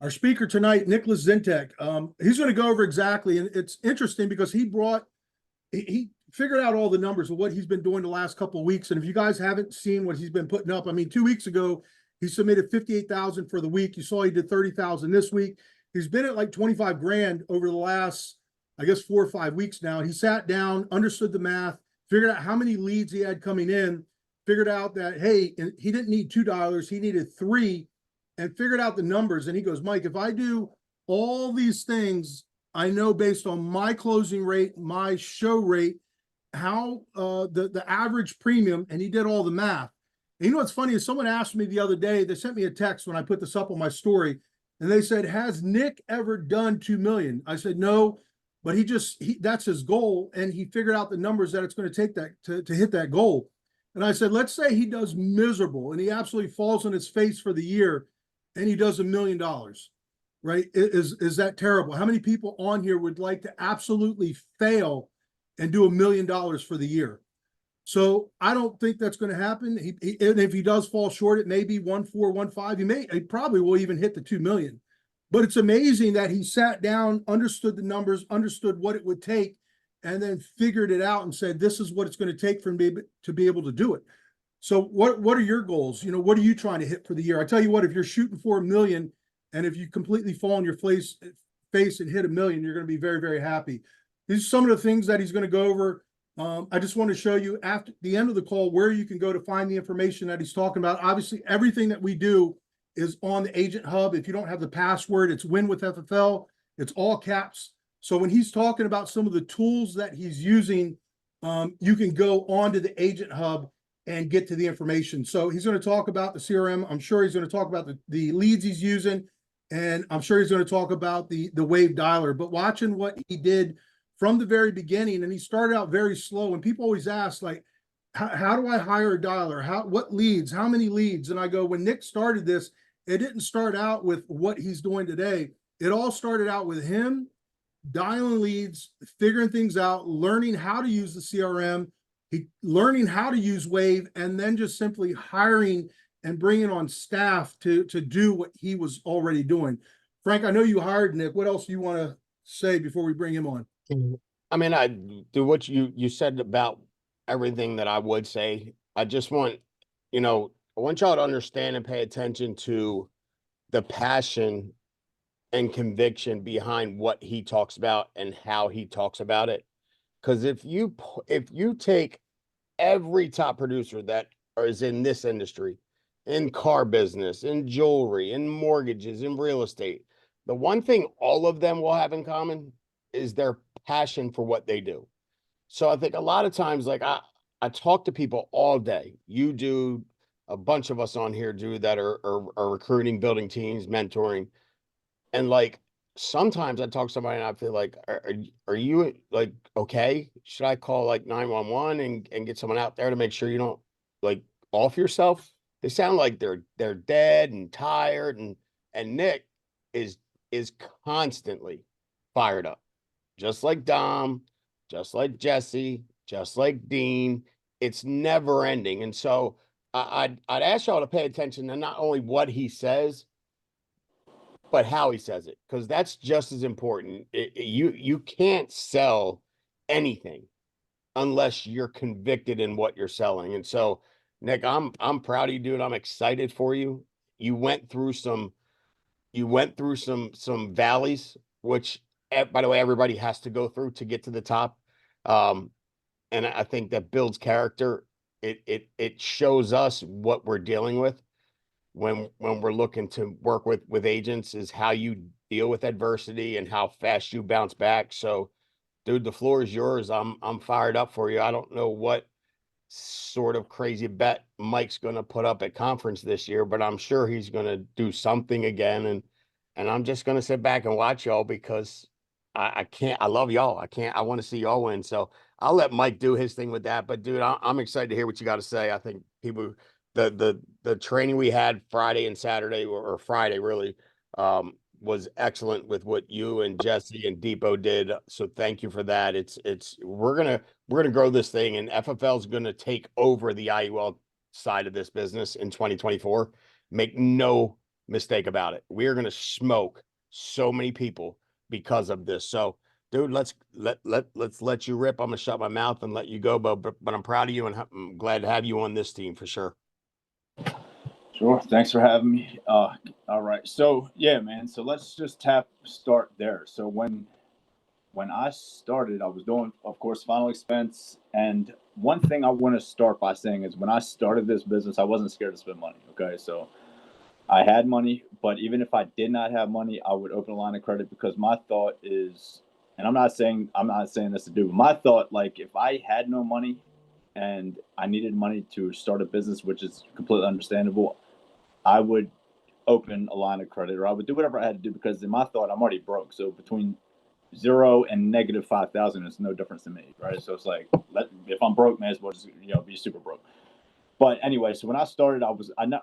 Our speaker tonight, Nicholas Zientek, he's going to go over exactly, and it's interesting because he figured out all the numbers of what he's been doing the last couple of weeks. And if you guys haven't seen what he's been putting up, I mean, 2 weeks ago, he submitted 58,000 for the week. You saw he did 30,000 this week. He's been at like 25 grand over the last, I guess, 4 or 5 weeks now. He sat down, understood the math, figured out how many leads he had coming in, figured out that, hey, he didn't need $2, he needed 3, and figured out the numbers. And he goes, Mike, if I do all these things, I know based on my closing rate, my show rate, how the average premium, and he did all the math. And you know what's funny is someone asked me the other day, they sent me a text when I put this up on my story, and they said, has Nick ever done 2 million? I said, no, but that's his goal. And he figured out the numbers that it's going to take that to hit that goal. And I said, let's say he does miserable and he absolutely falls on his face for the year and he does $1 million, right? Is that terrible? How many people on here would like to absolutely fail and do $1 million for the year? So I don't think that's going to happen. And if he does fall short, it may be 1.4, 1.5. He probably will even hit the 2 million. But it's amazing that he sat down, understood the numbers, understood what it would take, and then figured it out and said, this is what it's going to take for me to be able to do it. So what are your goals? You know, what are you trying to hit for the year? I tell you what, if you're shooting for $1 million, and if you completely fall on your face and hit $1 million, you're going to be very, very happy. These are some of the things that he's going to go over. I just want to show you after the end of the call where you can go to find the information that he's talking about. Obviously, everything that we do is on the Agent Hub. If you don't have the password, it's Win with FFL. It's all caps. So when he's talking about some of the tools that he's using, you can go onto the Agent Hub and get to the information. So he's going to talk about the CRM. I'm sure he's going to talk about the leads he's using, and I'm sure he's going to talk about the wave dialer. But watching what he did from the very beginning, and he started out very slow. And people always ask, like, how do I hire a dialer? What leads? How many leads? And I go, when Nick started this, it didn't start out with what he's doing today. It all started out with him dialing leads, figuring things out, learning how to use the CRM, learning how to use Wave, and then just simply hiring and bringing on staff to do what he was already doing. Frank, I know you hired Nick. What else do you want to say before we bring him on? I mean, I do what you said about everything that I would say. I just want, I want y'all to understand and pay attention to the passion and conviction behind what he talks about and how he talks about it. Because if you take every top producer that is in this industry, in car business, in jewelry, in mortgages, in real estate, the one thing all of them will have in common is their passion for what they do. So I think a lot of times, like I talk to people all day. You do, a bunch of us on here do, that are recruiting, building teams, mentoring. And like, sometimes I talk to somebody and I feel like, are you like, okay, should I call like 911 and get someone out there to make sure you don't like off yourself? They sound like they're dead and tired, and Nick is constantly fired up, just like Dom, just like Jesse, just like Dean. It's never ending. And so I'd ask y'all to pay attention to not only what he says, but how he says it, because that's just as important. You can't sell anything unless you're convicted in what you're selling. And so, Nick, I'm proud of you, dude. I'm excited for you. You went through some valleys, which, by the way, everybody has to go through to get to the top. And I think that builds character. It shows us what we're dealing with when we're looking to work with agents, is how you deal with adversity and how fast you bounce back. So, dude, the floor is yours. I'm fired up for you. I don't know what sort of crazy bet Mike's going to put up at conference this year, but I'm sure he's going to do something again. And I'm just going to sit back and watch y'all, because I can't, I love y'all. I want to see y'all win. So I'll let Mike do his thing with that. But dude, I'm excited to hear what you got to say. I think people, the training we had Friday and Saturday, or Friday really, was excellent with what you and Jesse and Depot did. So thank you for that. We're gonna grow this thing, and FFL is gonna take over the IUL side of this business in 2024. Make no mistake about it. We are going to smoke so many people because of this. So, dude, let's let you rip. I'm gonna shut my mouth and let you go, but I'm proud of you, and I'm glad to have you on this team for sure. Sure. Thanks for having me. All right. So yeah, man. So let's just start there. So when I started, I was doing, of course, final expense. And one thing I want to start by saying is when I started this business, I wasn't scared to spend money. Okay. So I had money, but even if I did not have money, I would open a line of credit because my thought is, and I'm not saying this to do, but my thought, like if I had no money and I needed money to start a business, which is completely understandable, I would open a line of credit or I would do whatever I had to do because in my thought, I'm already broke. So between 0 and negative 5,000 is no difference to me, right? So it's like, if I'm broke, may as well just be super broke. But anyway, so when I started, I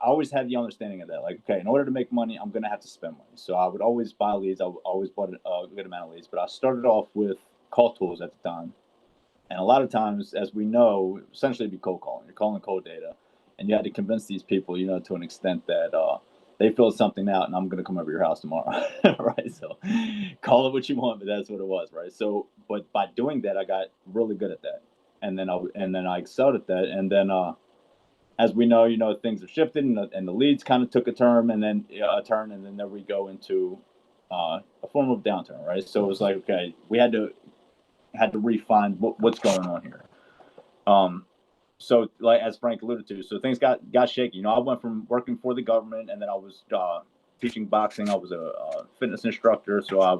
always had the understanding of that. Like, okay, in order to make money, I'm gonna have to spend money. So I would always buy leads. I always bought a good amount of leads. But I started off with call tools at the time, and a lot of times, as we know, essentially it'd be cold calling. You're calling cold data, and you had to convince these people, to an extent that they filled something out, and I'm gonna come over your house tomorrow, right? So call it what you want, but that's what it was, right? So, but by doing that, I got really good at that, and then I excelled at that, and then as we know, things have shifted and the leads kind of took a turn and then there we go into a form of downturn, right? So it was like, okay, we had to refine what's going on here. So like as Frank alluded to, so things got shaky. I went from working for the government and then I was teaching boxing. I was a fitness instructor, so I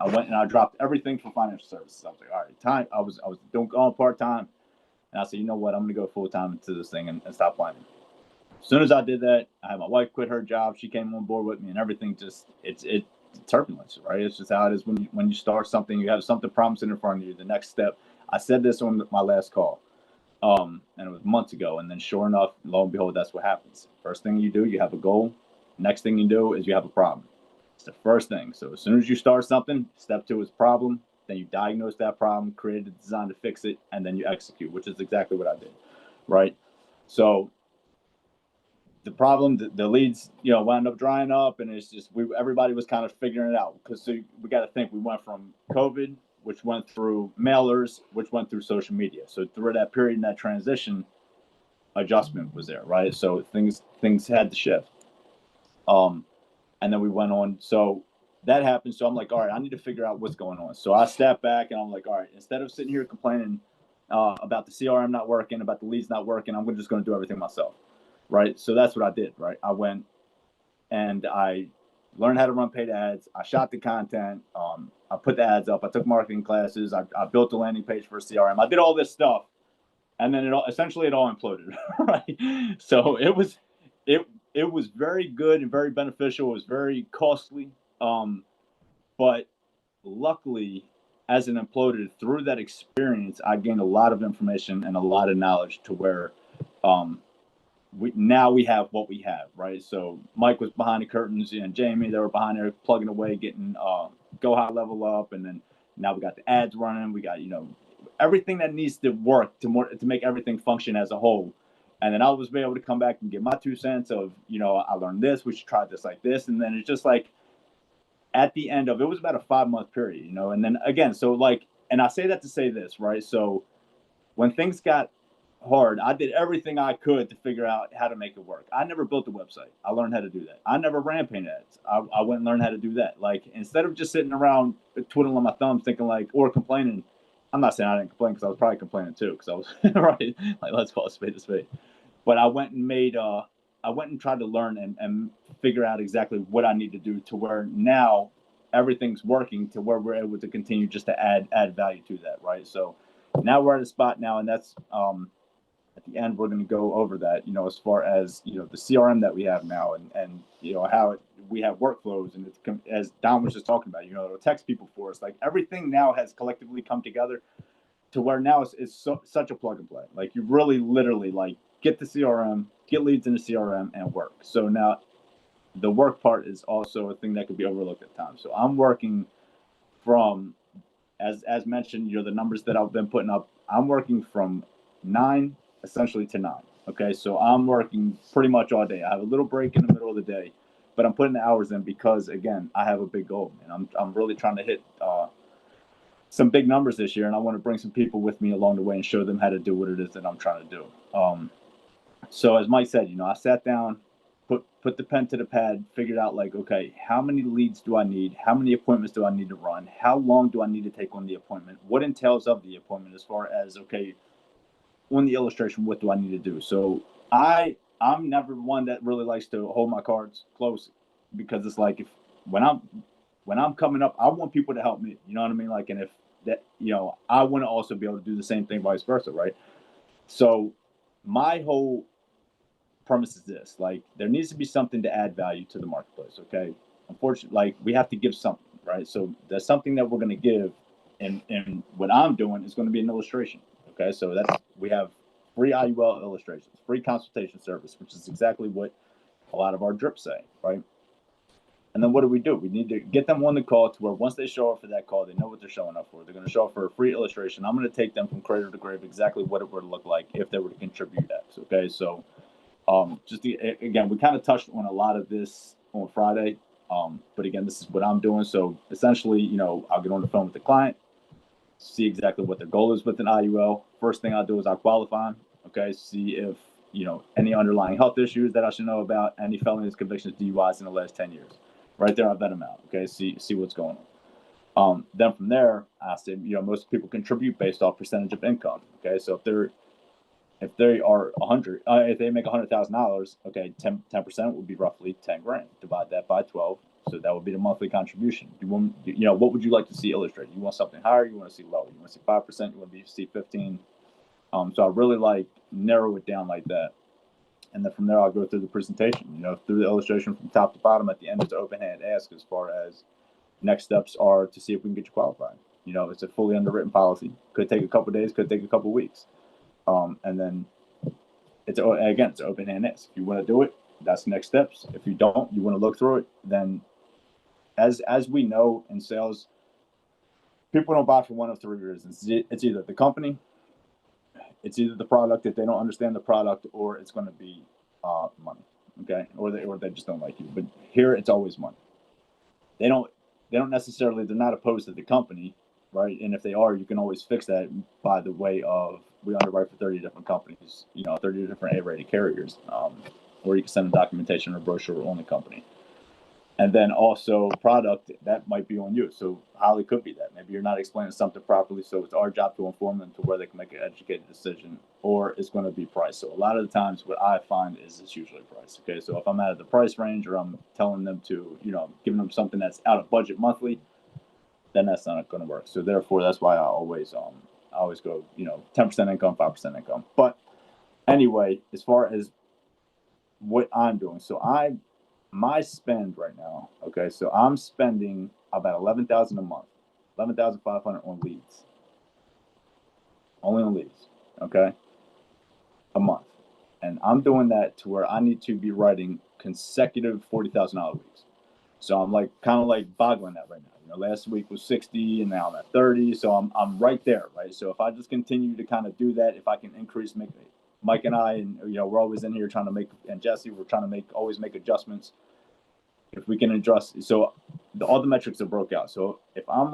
went and I dropped everything for financial services. I was like, all right, I was doing part time. And I said, you know what, I'm going to go full time into this thing and stop playing. As soon as I did that, I had my wife quit her job. She came on board with me, and everything it's turbulence, right? It's just how it is when you start something. You have something promising in front of you. The next step. I said this on my last call, and it was months ago. And then, sure enough, lo and behold, that's what happens. First thing you do, you have a goal. Next thing you do is you have a problem. It's the first thing. So as soon as you start something, step 2 is problem. Then you diagnose that problem, create a design to fix it, and then you execute, which is exactly what I did, right? So the problem, the leads, wound up drying up, and it's just everybody was kind of figuring it out because we got to think we went from COVID, which went through mailers, which went through social media. So through that period and that transition, adjustment was there, right? So things had to shift, and then we went on. So that happened. So I'm like, all right, I need to figure out what's going on. So I stepped back and I'm like, all right, instead of sitting here complaining about the CRM not working, about the leads not working, I'm just going to do everything myself. Right. So that's what I did. Right. I went and I learned how to run paid ads. I shot the content. I put the ads up. I took marketing classes. I built a landing page for CRM. I did all this stuff. And then it all imploded. Right. So it was very good and very beneficial. It was very costly. But luckily, as it imploded through that experience, I gained a lot of information and a lot of knowledge to where we have what we have, right? So Mike was behind the curtains and Jamie, they were behind there plugging away, getting Go High Level up. And then now we got the ads running. We got, everything that needs to work to make everything function as a whole. And then I was able to come back and give my 2 cents of, I learned this, we should try this like this. And then it's just like, at the end of it was about a 5-month period, and then again, so like, and I say that to say this, right? So when things got hard, I did everything I could to figure out how to make it work. I never built a website. I learned how to do that. I never ran paid ads. I went and learned how to do that. Like, instead of just sitting around twiddling my thumbs thinking like, or complaining, I'm not saying I didn't complain because I was probably complaining too, because I was right. Like, let's call a spade a spade. But I went and tried to learn and figure out exactly what I need to do to where now everything's working to where we're able to continue just to add value to that, right? So now we're at a spot now, and that's at the end we're going to go over that, as far as the CRM that we have now, and how we have workflows, and it's, as Don was just talking about, it'll text people for us. Like, everything now has collectively come together to where now it's such a plug and play. Like, you really literally like get the CRM, get leads in the CRM, and work. So now the work part is also a thing that could be overlooked at times. So I'm working from, as mentioned, the numbers that I've been putting up, I'm working from 9 essentially to 9. Okay. So I'm working pretty much all day. I have a little break in the middle of the day, but I'm putting the hours in because, again, I have a big goal, and I'm really trying to hit some big numbers this year, and I want to bring some people with me along the way and show them how to do what it is that I'm trying to do. So as Mike said, I sat down, put the pen to the pad, figured out like, okay, how many leads do I need? How many appointments do I need to run? How long do I need to take on the appointment? What entails of the appointment as far as, okay, on the illustration, what do I need to do? So I'm never one that really likes to hold my cards close, because it's like, if when I'm coming up, I want people to help me. You know what I mean? Like, and if that, I want to also be able to do the same thing, vice versa, right? So my whole premise is this: like, there needs to be something to add value to the marketplace. Okay, unfortunately, like, we have to give something, right? So there's something that we're going to give, and what I'm doing is going to be an illustration. Okay, so we have free IUL illustrations, free consultation service, which is exactly what a lot of our drips say, right? And then what do? We need to get them on the call to where once they show up for that call, they know what they're showing up for. They're going to show up for a free illustration. I'm going to take them from cradle to grave exactly what it would look like if they were to contribute X. Okay, so again, we kind of touched on a lot of this on Friday, but again, this is what I'm doing. So essentially, I'll get on the phone with the client, see exactly what their goal is with an IUL. First thing I'll do is I'll qualify them. Okay, see if any underlying health issues that I should know about, any felonies, convictions, DUIs in the last 10 years. Right there, I vet them out. Okay, see what's going on. Then from there, I say, most people contribute based off percentage of income. Okay, so if they are 100, if they make $100,000, okay, 10% would be roughly 10 grand. Divide that by 12, so that would be the monthly contribution. What would you like to see illustrated? You want something higher? You want to see lower? You want to see 5%? You want to see 15? So I really narrow it down like that. And then from there, I'll go through the presentation, through the illustration from top to bottom. At the end, it's an open hand ask as far as next steps are to see if we can get you qualified. It's a fully underwritten policy. Could take a couple of days, could take a couple of weeks. And then it's an open hand ask. If you want to do it, that's the next steps. If you don't, you want to look through it, then as we know in sales, people don't buy for one of three reasons. It's either the company, it's either the product, if they don't understand the product, or it's going to be money, okay, or they just don't like you. But here, it's always money. They don't necessarily, they're not opposed to the company, right? And if they are, you can always fix that by the way of, we underwrite for 30 different companies, 30 different A-rated carriers, or you can send them documentation or brochure on the company. And then also product, that might be on you. So highly could be that. Maybe you're not explaining something properly, so it's our job to inform them to where they can make an educated decision, or it's going to be price. So a lot of the times what I find is it's usually price. Okay, so if I'm out of the price range, or I'm telling them to, giving them something that's out of budget monthly, then that's not going to work. So therefore, that's why I always go, 10% income, 5% income. But anyway, as far as what I'm doing, so my spend right now, okay, so I'm spending about $11,000 a month, $11,500 on leads, only on leads, okay, a month, and I'm doing that to where I need to be writing consecutive $40,000 weeks. So I'm kind of boggling that right now. Last week was 60, and now I'm at 30, so I'm right there, right? So if I just continue to kind of do that, if I can increase, Mike and I, and we're always in here trying to make, and Jesse, we're trying to always make adjustments. If we can adjust, so all the metrics are broke out. So if I'm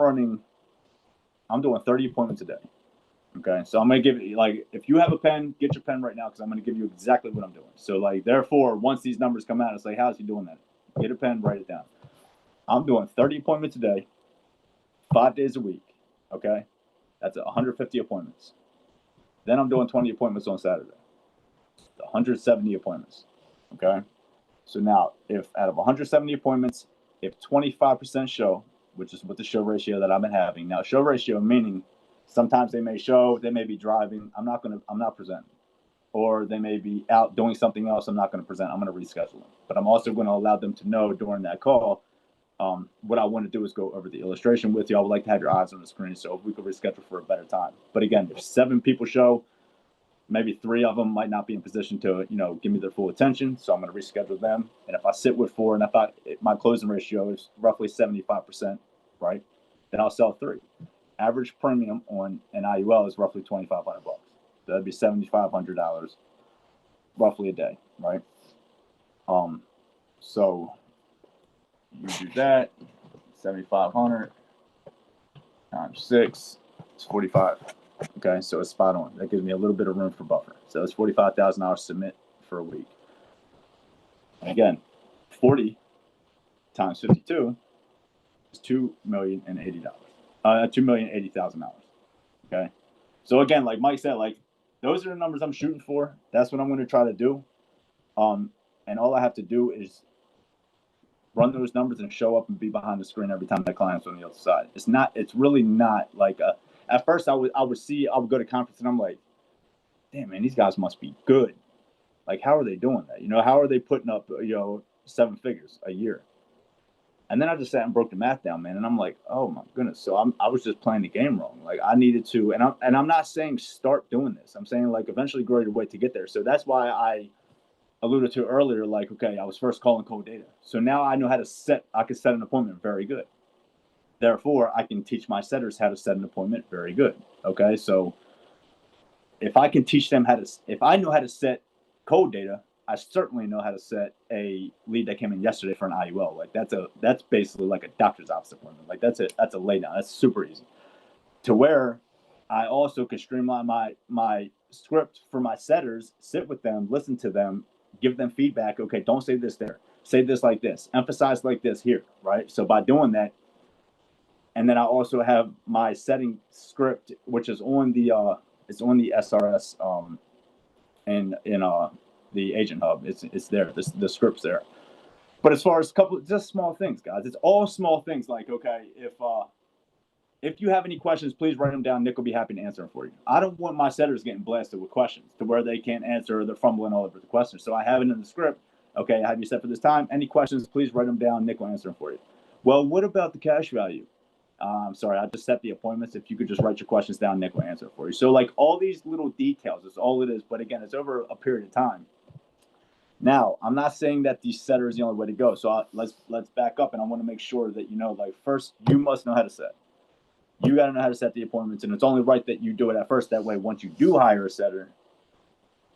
doing 30 appointments a day. Okay, so I'm gonna give you, if you have a pen, get your pen right now, because I'm gonna give you exactly what I'm doing. So therefore, once these numbers come out, it's like, how's he doing that? Get a pen, write it down. I'm doing 30 appointments a day, 5 days a week. Okay, that's 150 appointments. Then I'm doing 20 appointments on Saturday. 170 appointments. Okay. So now, if out of 170 appointments, if 25% show, which is what the show ratio that I've been having. Now, show ratio meaning sometimes they may show, they may be driving. I'm not presenting. Or they may be out doing something else. I'm not going to present. I'm going to reschedule them. But I'm also going to allow them to know during that call, what I want to do is go over the illustration with you. I would like to have your eyes on the screen, so if we could reschedule for a better time. But again, if 7 people show, maybe 3 of them might not be in position to, give me their full attention. So I'm going to reschedule them. And if I sit with 4, and my closing ratio is roughly 75%, right, then I'll sell 3. Average premium on an IUL is roughly $2,500. So that'd be $7,500 roughly a day, right? So you do that, 7,500 times 6, it's 45. Okay, so it's spot on. That gives me a little bit of room for buffer. So it's $45,000 submit for a week. And again, 40 times 52 is $2,080,000. $2,080,000. Okay. So again, like Mike said, like those are the numbers I'm shooting for. That's what I'm going to try to do. And all I have to do is run those numbers and show up and be behind the screen every time that client's on the other side. It's really not like at first I would go to conference and I'm like, damn man, these guys must be good. Like, how are they doing that? You know, how are they putting up, 7 figures a year? And then I just sat and broke the math down, man. And I'm like, oh my goodness. So I was just playing the game wrong. Like I needed to, and I'm not saying start doing this. I'm saying like eventually grow your way to get there. So that's why I alluded to earlier, like, okay, I was first calling cold data. So now I know how to I can set an appointment very good. Therefore, I can teach my setters how to set an appointment very good. Okay. So if I can teach them if I know how to set cold data, I certainly know how to set a lead that came in yesterday for an IUL. Like that's basically like a doctor's office appointment. Like that's a lay down. That's super easy. To where I also can streamline my script for my setters, sit with them, listen to them, give them feedback. Okay, don't say this there. Say this like this. Emphasize like this here, right? So by doing that, and then I also have my setting script, which is on the SRS in the agent hub. It's there. The script's there. But as far as just small things, guys, it's all small things. Like, okay, if you have any questions, please write them down. Nick will be happy to answer them for you. I don't want my setters getting blasted with questions to where they can't answer or they're fumbling all over the questions. So I have it in the script. Okay, I have you set for this time. Any questions, please write them down. Nick will answer them for you. Well, what about the cash value? I'm sorry, I just set the appointments. If you could just write your questions down, Nick will answer it for you. So like all these little details is all it is. But again, it's over a period of time. Now, I'm not saying that the setter is the only way to go. So let's back up, and I want to make sure that like first you must know how to set. You got to know how to set the appointments, and it's only right that you do it at first. That way, once you do hire a setter,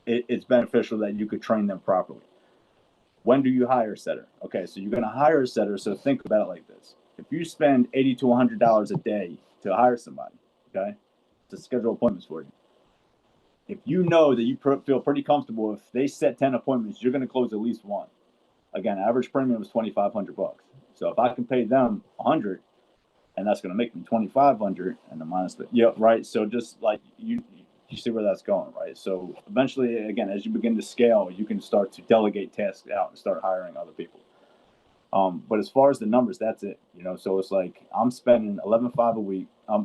it's beneficial that you could train them properly. When do you hire a setter? Okay, so you're going to hire a setter. So think about it like this: if you spend $80 to $100 a day to hire somebody, okay, to schedule appointments for you, if you know that you feel pretty comfortable, if they set 10 appointments, you're going to close at least one. Again, average premium is $2,500. So if I can pay them $100, and that's going to make me $2,500, and the minus the right. So just like you see where that's going, right? So eventually, again, as you begin to scale, you can start to delegate tasks out and start hiring other people. But as far as the numbers, that's it. So it's like I'm spending $11,500 a week. A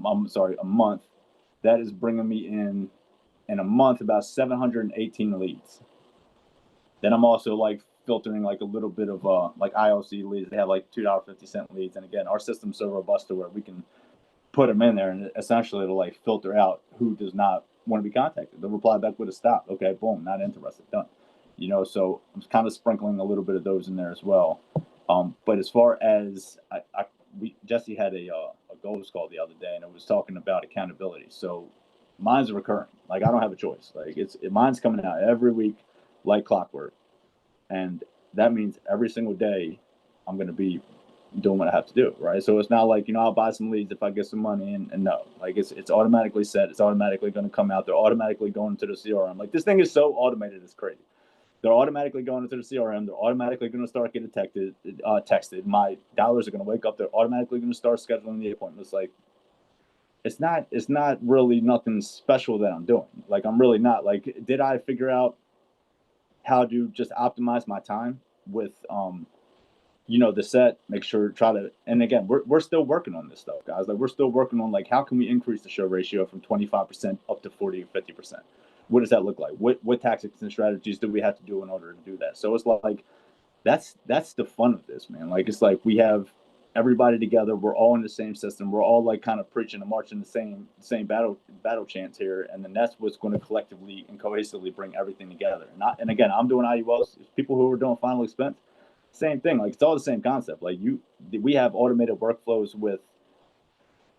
month. That is bringing me in a month about 718 leads. Then I'm also like filtering like a little bit of like ILC leads. They have like $2.50 leads, and again, our system's so robust to where we can put them in there, and essentially it'll like filter out who does not want to be contacted. They'll reply back with a stop. Okay, boom, not interested, done. So I'm kind of sprinkling a little bit of those in there as well. But as far as Jesse had a goals call the other day, and it was talking about accountability. So mine's recurring. Like I don't have a choice. Like mine's coming out every week, like clockwork. And that means every single day I'm going to be doing what I have to do, right? So it's not like, I'll buy some leads if I get some money, and no, like it's automatically set. It's automatically going to come out. They're automatically going into the CRM. Like this thing is so automated, it's crazy. They're automatically going into the CRM. They're automatically going to start getting texted. My dollars are going to wake up. They're automatically going to start scheduling the appointments. Like it's not really nothing special that I'm doing. Like I'm really not. Like, did I figure out how to just optimize my time with the set, make sure and again, we're still working on this stuff, guys. Like we're still working on like how can we increase the show ratio from 25% up to 40 or 50%. What does that look like? What tactics and strategies do we have to do in order to do that? So it's like that's the fun of this, man. Like it's like we have everybody together, we're all in the same system, we're all like kind of preaching and marching the same battle chants here, and then that's what's going to collectively and cohesively bring everything together. And again, I'm doing IULs, people who are doing final expense, same thing. Like it's all the same concept. Like we have automated workflows with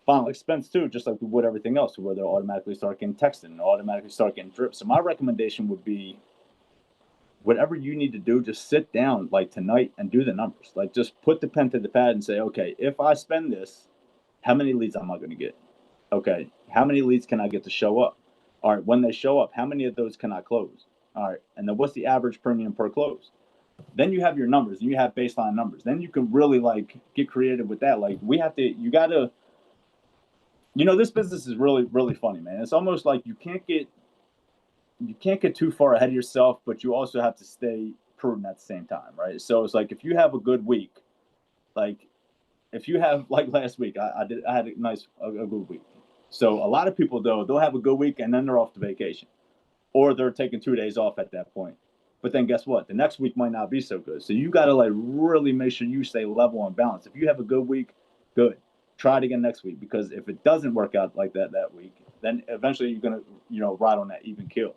final expense too, just like we would everything else, where they'll automatically start getting texted and automatically start getting drips. So my recommendation would be whatever you need to do, just sit down like tonight and do the numbers. Like just put the pen to the pad and say, okay, if I spend this, how many leads am I going to get? Okay, how many leads can I get to show up? All right, when they show up, how many of those can I close? All right, and then what's the average premium per close? Then you have your numbers and you have baseline numbers. Then you can really like get creative with that. Like you gotta, this business is really, really funny, man. It's almost like you can't get too far ahead of yourself, but you also have to stay prudent at the same time, right? So it's like if you have a good week, like if you have like last week, I had a good week. So a lot of people though, they'll have a good week and then they're off to vacation, or they're taking 2 days off at that point. But then guess what? The next week might not be so good. So you got to like really make sure you stay level and balanced. If you have a good week, good. Try it again next week, because if it doesn't work out like that week, then eventually you're gonna ride on that even kill.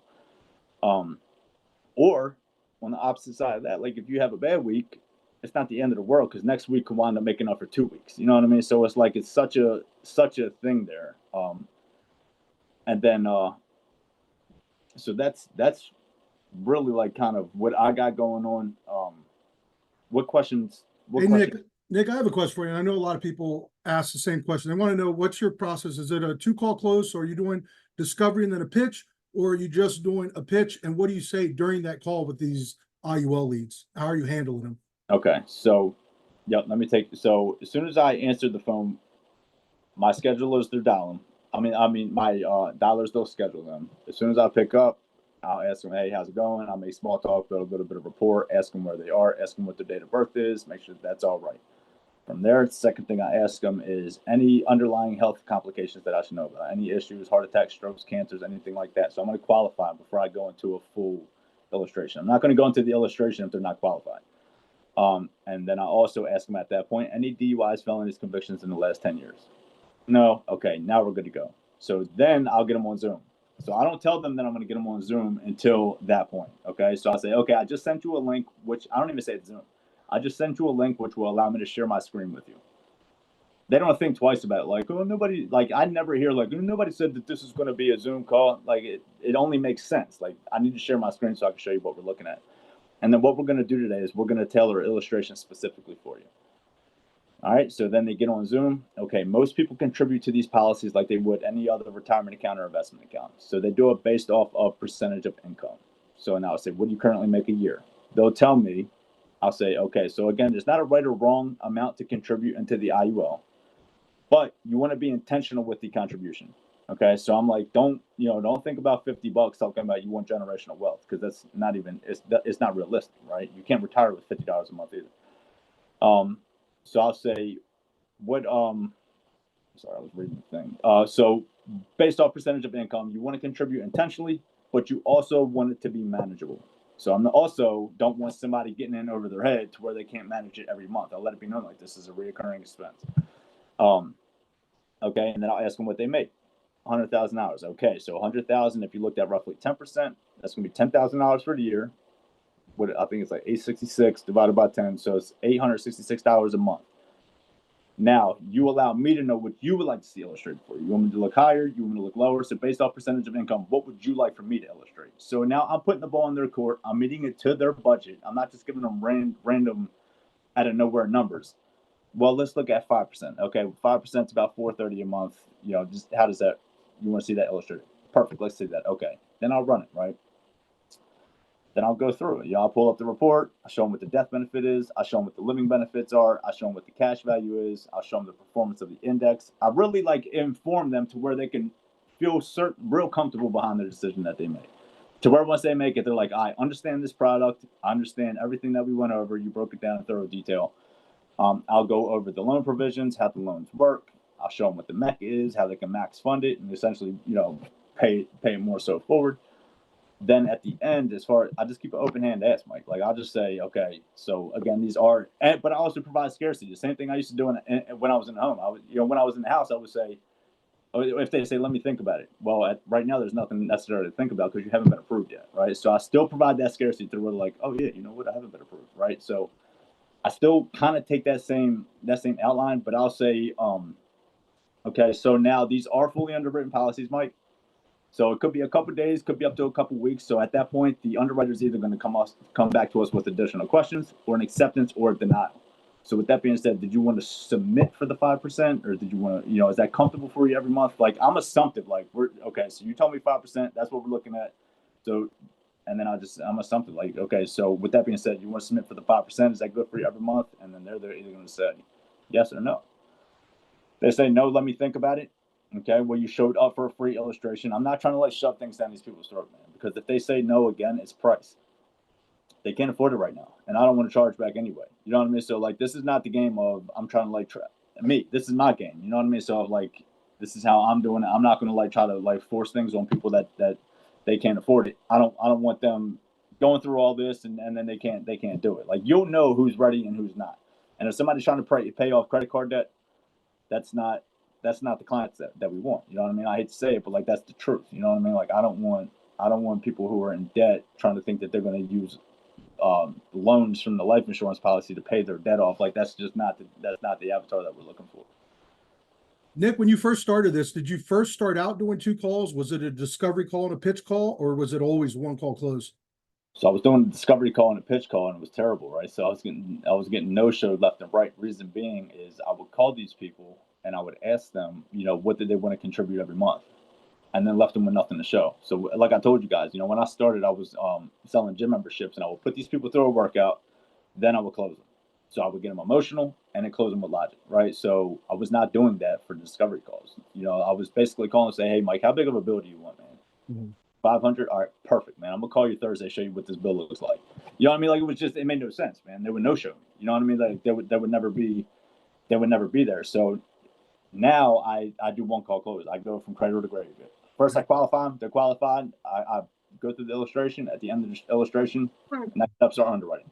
Or on the opposite side of that, like if you have a bad week, it's not the end of the world, because next week can wind up making up for 2 weeks. You know what I mean? So it's like it's such a thing there. And then so that's really like kind of what I got going on. What questions? Hey, Nick, I have a question for you. I know a lot of people ask the same question. They want to know, what's your process? Is it a 2-call close, or are you doing discovery and then a pitch, or are you just doing a pitch? And what do you say during that call with these IUL leads? How are you handling them? Okay, so so as soon as I answer the phone, my schedulers, they're dialing. My dialers, they'll schedule them. As soon as I pick up, I'll ask them, hey, how's it going? I'll make small talk, build a little bit of rapport, ask them where they are, ask them what their date of birth is, make sure that's all right. From there, the second thing I ask them is any underlying health complications that I should know about, any issues, heart attacks, strokes, cancers, anything like that. So I'm going to qualify them before I go into a full illustration. I'm not going to go into the illustration if they're not qualified. And then I also ask them at that point, any DUIs, felonies, convictions in the last 10 years? No. Okay, now we're good to go. So then I'll get them on Zoom. So I don't tell them that I'm going to get them on Zoom until that point. Okay, so I say, okay, I just sent you a link, which I don't even say it's Zoom. I just sent you a link which will allow me to share my screen with you. They don't think twice about it. Like, oh, nobody, like, I never hear, like, oh, nobody said that this is going to be a Zoom call. Like, it only makes sense. Like, I need to share my screen so I can show you what we're looking at. And then what we're going to do today is we're going to tailor illustrations specifically for you. All right, so then they get on Zoom. Okay, most people contribute to these policies like they would any other retirement account or investment account. So they do it based off of percentage of income. So now I'll say, what do you currently make a year? They'll tell me. I'll say, okay, so again, there's not a right or wrong amount to contribute into the IUL, but you want to be intentional with the contribution. Okay, so I'm like, don't think about $50 talking about you want generational wealth, because that's not even, it's not realistic, right? You can't retire with $50 a month either. So I'll say, sorry, I was reading the thing. So based off percentage of income, you want to contribute intentionally, but you also want it to be manageable. So also don't want somebody getting in over their head to where they can't manage it every month. I'll let it be known like this is a reoccurring expense. Okay, and then I'll ask them what they make. $100,000. Okay, so $100,000. If you looked at roughly 10%, that's going to be $10,000 for the year. What I think it's like 866 divided by 10, so it's $866 a month. Now you allow me to know what you would like to see illustrated for you. You want me to look higher? You want me to look lower? So based off percentage of income, what would you like for me to illustrate? So now I'm putting the ball in their court. I'm meeting it to their budget. I'm not just giving them random out of nowhere numbers. Well, let's look at 5%. Okay, 5% is about $430 a month. Just how does that? You want to see that illustrated? Perfect. Let's see that. Okay, then I'll run it, right? Then I'll go through it. I'll pull up the report. I show them what the death benefit is. I show them what the living benefits are. I show them what the cash value is. I'll show them the performance of the index. I really inform them to where they can feel real comfortable behind the decision that they make. To where once they make it, they're like, I understand this product. I understand everything that we went over. You broke it down in thorough detail. I'll go over the loan provisions, how the loans work. I'll show them what the MEC is, how they can max fund it, and essentially, pay more so forward. Then at the end, I just keep an open hand to ask, Mike. Like, I'll just say, okay, so again, these are, but I also provide scarcity. The same thing I used to do when I was in the home. When I was in the house, I would say, if they say, let me think about it. Well, right now, there's nothing necessarily to think about because you haven't been approved yet, right? So I still provide that scarcity to where they're like, oh yeah, you know what, I haven't been approved, right? So I still kind of take that same outline, but I'll say, okay, so now these are fully underwritten policies, Mike. So it could be a couple days, could be up to a couple weeks. So at that point, the underwriter is either going to come back to us with additional questions or an acceptance or a denial. So with that being said, did you want to submit for the 5%, or did you want to, is that comfortable for you every month? Like, I'm assumptive. Like, we're okay. So you told me 5%. That's what we're looking at. So, and then I'm assumptive. Like, okay. So with that being said, you want to submit for the 5%? Is that good for you every month? And then they're either going to say yes or no. They say no. Let me think about it. Okay. Well, you showed up for a free illustration. I'm not trying to like shove things down these people's throat, man. Because if they say no again, it's price. They can't afford it right now, and I don't want to charge back anyway. You know what I mean? So like, this is not the game of I'm trying to like me. This is my game. You know what I mean? So like, this is how I'm doing it. I'm not going to like try to like force things on people that they can't afford it. I don't want them going through all this and then they can't do it. Like, you'll know who's ready and who's not. And if somebody's trying to pay off credit card debt, that's not the clients that we want. You know what I mean? I hate to say it, but like, that's the truth. You know what I mean? Like, I don't want people who are in debt trying to think that they're going to use loans from the life insurance policy to pay their debt off. Like, that's not the avatar that we're looking for. Nick, when you first started this, did you first start out doing 2 calls? Was it a discovery call and a pitch call, or was it always 1 call close? So I was doing a discovery call and a pitch call, and it was terrible, right? So I was getting no-showed left and right. Reason being is I would call these people and I would ask them, what did they want to contribute every month? And then left them with nothing to show. So like I told you guys, when I started, I was selling gym memberships, and I would put these people through a workout, then I would close them. So I would get them emotional and then close them with logic, right? So I was not doing that for discovery calls. I was basically calling and say, hey, Mike, how big of a bill do you want, man? Mm-hmm. 500? All right, perfect, man. I'm going to call you Thursday, show you what this bill looks like. You know what I mean? Like, it made no sense, man. They would no show me. You know what I mean? Like, they would never be there. So now I do 1 call close. I go from credit to gravy. First, I qualify them. They're qualified. I go through the illustration. At the end of the illustration, next steps are underwriting.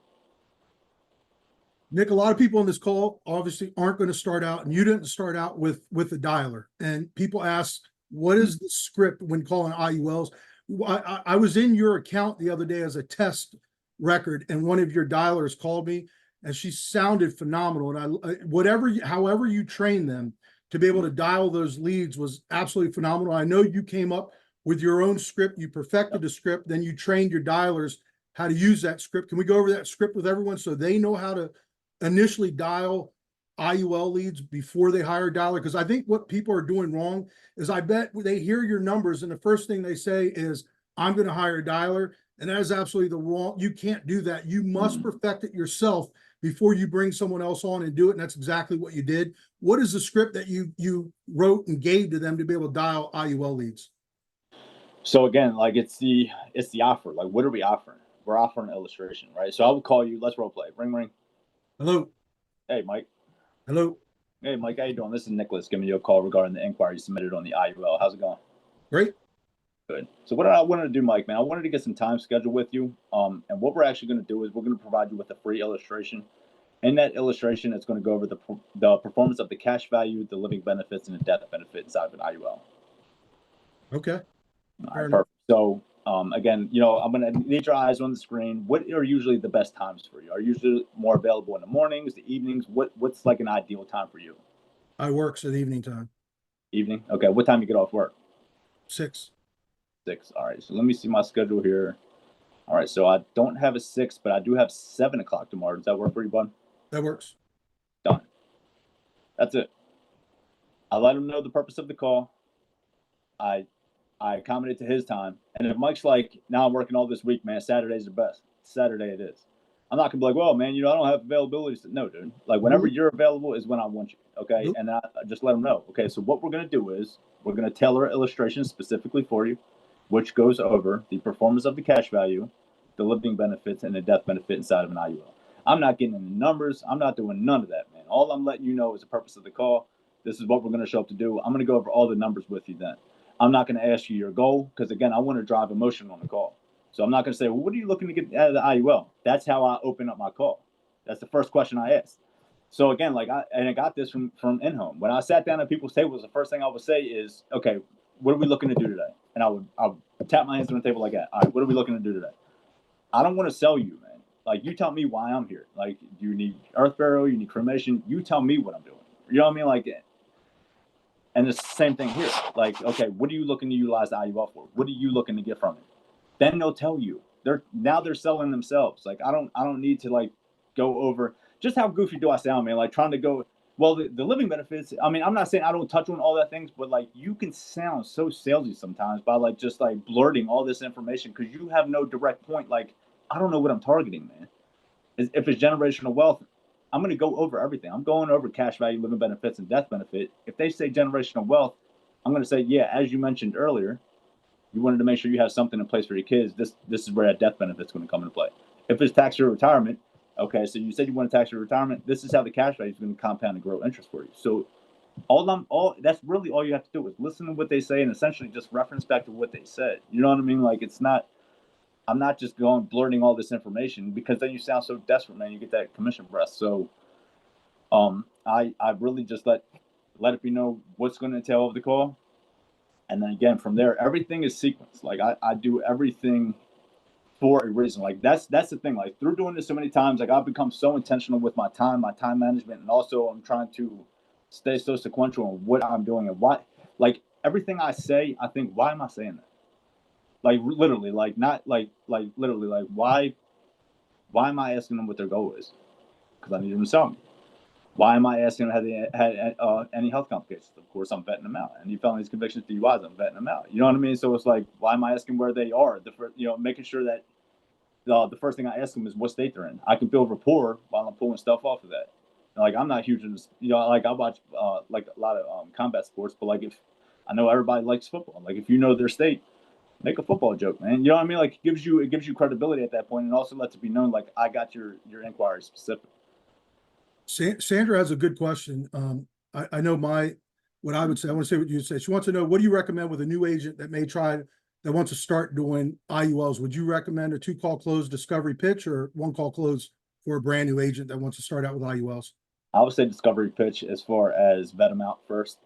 Nick, a lot of people on this call obviously aren't going to start out, and you didn't start out with a dialer. And people ask, what is the script when calling IULs? I was in your account the other day as a test record, and one of your dialers called me, and she sounded phenomenal. And however you train them to be able to dial those leads was absolutely phenomenal. I know you came up with your own script. You perfected the script. Then you trained your dialers how to use that script. Can we go over that script with everyone so they know how to initially dial IUL leads before they hire a dialer? Because I think what people are doing wrong is, I bet they hear your numbers and the first thing they say is, I'm going to hire a dialer. And that is absolutely the wrong. You can't do that. You must perfect it yourself before you bring someone else on and do it. And that's exactly what you did. What is the script that you wrote and gave to them to be able to dial IUL leads? So again, like, it's the offer. Like, what are we offering? We're offering an illustration, right? So I would call you. Let's role play. Ring, ring. Hello. Hey, Mike. Hello. Hey, Mike. How you doing? This is Nicholas giving you a call regarding the inquiry submitted on the IUL. How's it going? Great. Good. So what I wanted to do, Mike, man, I wanted to get some time scheduled with you. And what we're actually going to do is we're going to provide you with a free illustration. In that illustration, it's going to go over the performance of the cash value, the living benefits, and the death benefit inside of an IUL. Okay. All right, perfect. So again, I'm going to need your eyes on the screen. What are usually the best times for you? Are you usually more available in the mornings, the evenings? What's like an ideal time for you? I work at evening time. Evening? Okay. What time do you get off work? 6. 6. All right. So let me see my schedule here. All right. So I don't have a 6, but I do have 7 o'clock tomorrow. Does that work for you, bud? That works. Done. That's it. I let him know the purpose of the call. I accommodate to his time. And if Mike's like, now I'm working all this week, man, Saturday's the best. Saturday it is. I'm not gonna be like, well, man, I don't have availability. No, dude. Like, whenever you're available is when I want you. Okay. And I just let him know. Okay. So what we're gonna do is we're gonna tailor illustrations specifically for you, which goes over the performance of the cash value, the living benefits, and the death benefit inside of an IUL. I'm not getting into numbers. I'm not doing none of that, man. All I'm letting you know is the purpose of the call. This is what we're gonna show up to do. I'm gonna go over all the numbers with you then. I'm not going to ask you your goal because, again, I want to drive emotion on the call. So I'm not going to say, well, what are you looking to get out of the IUL? That's how I open up my call. That's the first question I ask. So, again, I got this from in-home. When I sat down at people's tables, the first thing I would say is, okay, what are we looking to do today? And I would tap my hands on the table like that. All right, what are we looking to do today? I don't want to sell you, man. Like, you tell me why I'm here. Like, do you need earth burial? You need cremation? You tell me what I'm doing. You know what I mean? Like, And it's the same thing here. Like, okay, what are you looking to utilize the IUL for? What are you looking to get from it? Then they'll tell you. They're selling themselves. Like, I don't need to like go over just how goofy do I sound, man? Like trying to go, well, the living benefits. I mean, I'm not saying I don't touch on all that things, but like you can sound so salesy sometimes by like just like blurting all this information because you have no direct point. Like, I don't know what I'm targeting, man. If it's generational wealth, I'm going to go over everything. I'm going over cash value, living benefits, and death benefit. If they say generational wealth, I'm going to say, yeah, as you mentioned earlier, you wanted to make sure you have something in place for your kids. This is where that death benefit's going to come into play. If it's tax-free retirement, okay, so you said you want to tax-free retirement. This is how the cash value is going to compound and grow interest for you. So that's really all you have to do is listen to what they say and essentially just reference back to what they said. You know what I mean? Like I'm not just going blurting all this information because then you sound so desperate, man. You get that commission breath. So, I really just let it be know what's going to entail over the call, and then again from there, everything is sequenced. Like I do everything for a reason. Like that's the thing. Like through doing this so many times, like I've become so intentional with my time management, and also I'm trying to stay so sequential in what I'm doing and why. Like everything I say, I think, why am I saying that? Like literally, like not like literally, like why am I asking them what their goal is? Because I need them to sell me. Why am I asking them have they had any health complications? Of course, I'm vetting them out. Any felonies, convictions, DUIs, I'm vetting them out. You know what I mean? So it's like, why am I asking where they are? Making sure that the first thing I ask them is what state they're in. I can build rapport while I'm pulling stuff off of that. Like I'm not huge in this, like I watch like a lot of combat sports, but like if I know everybody likes football, like if you know their state, make a football joke, man. You know what I mean? Like it gives you credibility at that point, and also lets it be known, like I got your inquiry specific. Sandra has a good question. I know what I would say. I want to say what you say. She wants to know, what do you recommend with a new agent that wants to start doing IULs? Would you recommend a 2-call close discovery pitch or 1-call close for a brand new agent that wants to start out with IULs? I would say discovery pitch as far as vet them out first.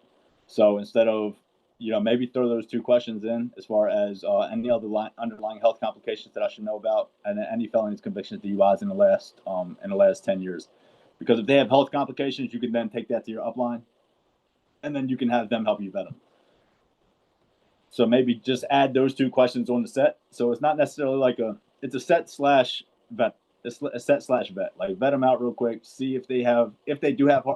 So instead of, maybe throw those 2 questions in as far as any other underlying health complications that I should know about, and then any felonies, convictions, DUIs in the last 10 years. Because if they have health complications, you can then take that to your upline, and then you can have them help you vet them. So maybe just add those 2 questions on the set. So it's not necessarily like it's a set slash vet. It's a set slash vet. Like vet them out real quick, see if they do have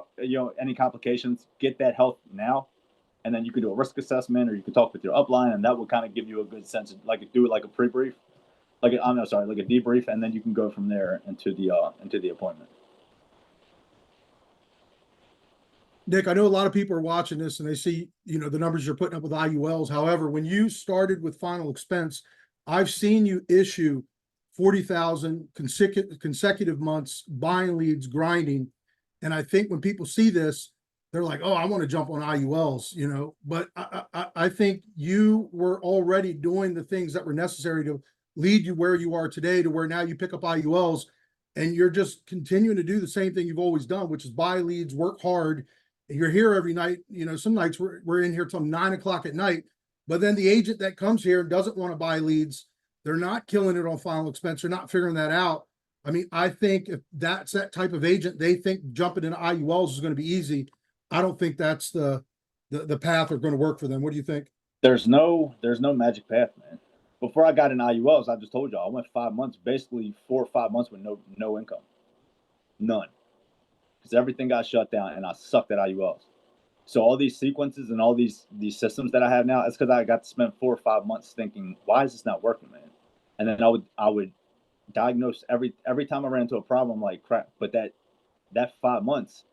any complications, get that help now, and then you can do a risk assessment, or you can talk with your upline, and that will kind of give you a good sense of do it like a pre-brief, like a debrief, and then you can go from there into the appointment. Nick, I know a lot of people are watching this and they see, the numbers you're putting up with IULs. However, when you started with final expense, I've seen you issue 40,000 consecutive months buying leads, grinding. And I think when people see this, they're like, oh, I want to jump on IULs, but I think you were already doing the things that were necessary to lead you where you are today, to where now you pick up IULs and you're just continuing to do the same thing you've always done, which is buy leads, work hard. You're here every night. Some nights we're in here till 9 o'clock at night, but then the agent that comes here and doesn't want to buy leads, they're not killing it on final expense. They're not figuring that out. I mean, I think if that's that type of agent, they think jumping into IULs is going to be easy. I don't think that's the path are going to work for them. What do you think? There's no magic path, man. Before I got in IULs, I just told y'all I went 5 months, basically 4 or 5 months with no income, none. Because everything got shut down and I sucked at IULs. So all these sequences and all these systems that I have now, it's because I got to spend 4 or 5 months thinking, why is this not working, man? And then I would diagnose every time I ran into a problem, like crap. But that 5 months,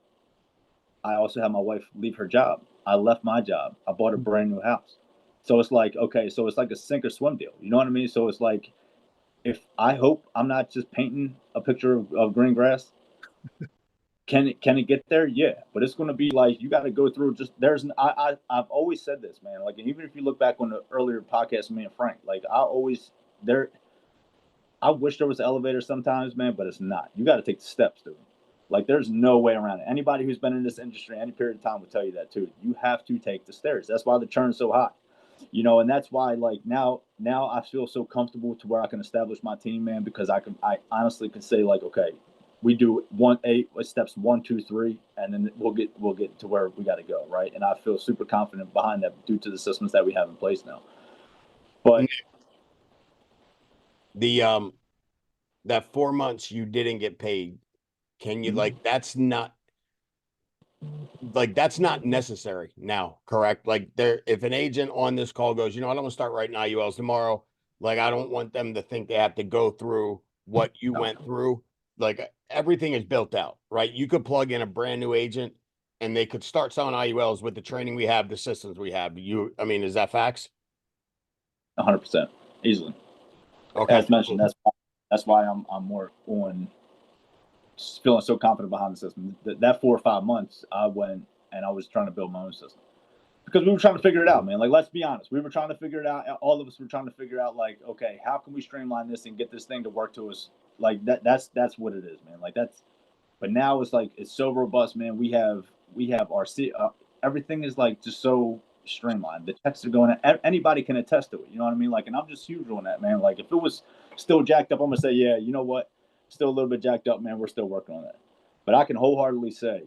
I also had my wife leave her job. I left my job. I bought a brand new house. So it's like, okay, so it's like a sink or swim deal. You know what I mean? So it's like, if I hope I'm not just painting a picture of green grass. Can it get there? Yeah, but it's going to be like, you got to go through I've always said this, man. Like, and even if you look back on the earlier podcast with me and Frank, like I wish there was an elevator sometimes, man, but it's not. You got to take the steps, dude. Like there's no way around it. Anybody who's been in this industry any period of time will tell you that too. You have to take the stairs. That's why the churn's so high, and that's why like now I feel so comfortable to where I can establish my team, man, because I honestly can say like, okay, we do steps 1, 2, 3, and then we'll get to where we got to go, right? And I feel super confident behind that due to the systems that we have in place now. But the that 4 months you didn't get paid, can you that's not necessary now, correct? Like if an agent on this call goes, I don't want to start writing IULs tomorrow, like I don't want them to think they have to go through what you went through. Like everything is built out, right? You could plug in a brand new agent and they could start selling IULs with the training we have, the systems we have. Is that facts? 100% easily. Okay. As mentioned, that's why I'm more on feeling so confident behind the system. That 4 or 5 months, I went and I was trying to build my own system because we were trying to figure it out, man. Like, let's be honest, we were trying to figure it out. All of us were trying to figure out, like, okay, how can we streamline this and get this thing to work to us? Like that's what it is, man. Like but now it's like it's so robust, man. We have our everything is like just so streamlined. The texts are going. Anybody can attest to it. You know what I mean? Like, and I'm just huge on that, man. Like, if it was still jacked up, I'm gonna say, yeah, you know what? Still a little bit jacked up, man. We're still working on that. But I can wholeheartedly say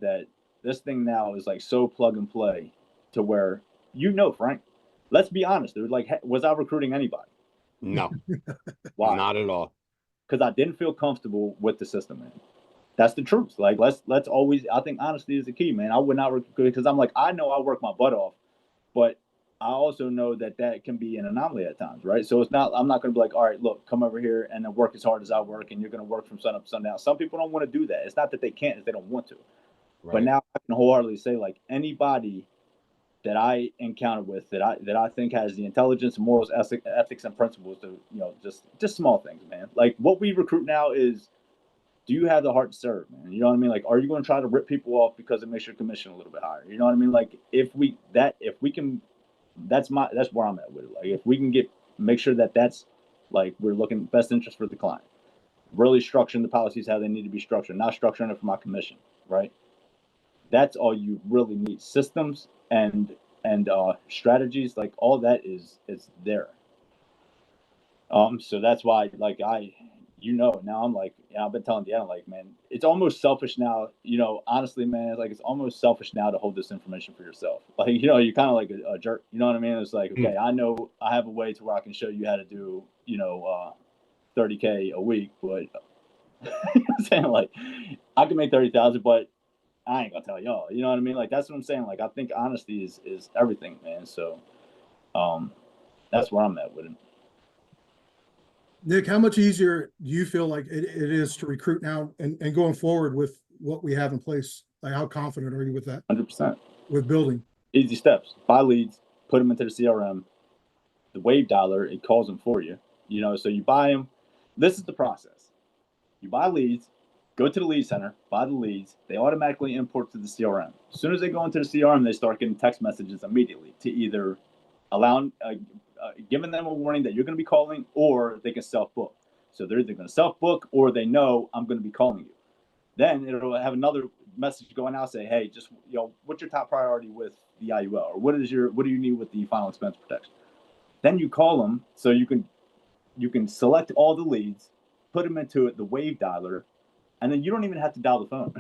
that this thing now is like so plug and play to where, Frank, let's be honest, dude. Like, was I recruiting anybody? No. Why? Not at all. Because I didn't feel comfortable with the system, man. That's the truth. Like, let's always. I think honesty is the key, man. I would not recruit because I'm like, I know I work my butt off, but I also know that can be an anomaly at times, right? So I'm not going to be like, all right, look, come over here and then work as hard as I work, and you're going to work from sun up to sundown. Some people don't want to do that. It's not that they can't; it's they don't want to. Right. But now I can wholeheartedly say, like, anybody that I encounter with that I think has the intelligence, morals, ethics, and principles to, just small things, man. Like, what we recruit now is, do you have the heart to serve, man? You know what I mean? Like, are you going to try to rip people off because it makes your commission a little bit higher? You know what I mean? Like, if we can, that's where I'm at with it. Like, if we can make sure that's like, we're looking best interest for the client, really structuring the policies how they need to be structured, not structuring it for my commission, right? That's all you really need. Systems and strategies, like, all that is there. So that's why, like, now I'm like, I've been telling Deanna, like, man, it's almost selfish now, honestly, man, it's like, it's almost selfish now to hold this information for yourself. Like, you're kind of like a jerk, you know what I mean? It's like, okay, I know I have a way to where I can show you how to do, $30K a week, but you know what I'm saying? Like, I can make 30,000, but I ain't gonna tell y'all, you know what I mean? Like, that's what I'm saying. Like, I think honesty is everything, man. So, that's where I'm at with it. Nick, how much easier do you feel like it is to recruit now and going forward with what we have in place? Like, how confident are you with that? 100%. With building? Easy steps. Buy leads, put them into the CRM. The wave dialer, it calls them for you. So you buy them. This is the process. You buy leads, go to the lead center, buy the leads. They automatically import to the CRM. As soon as they go into the CRM, they start getting text messages immediately to either allow giving them a warning that you're going to be calling, or they can self-book. So they're either going to self-book or they know I'm going to be calling you. Then it'll have another message going out, say, hey, just, what's your top priority with the IUL, or what do you need with the final expense protection? Then you call them, so you can select all the leads, put them into the wave dialer, and then you don't even have to dial the phone.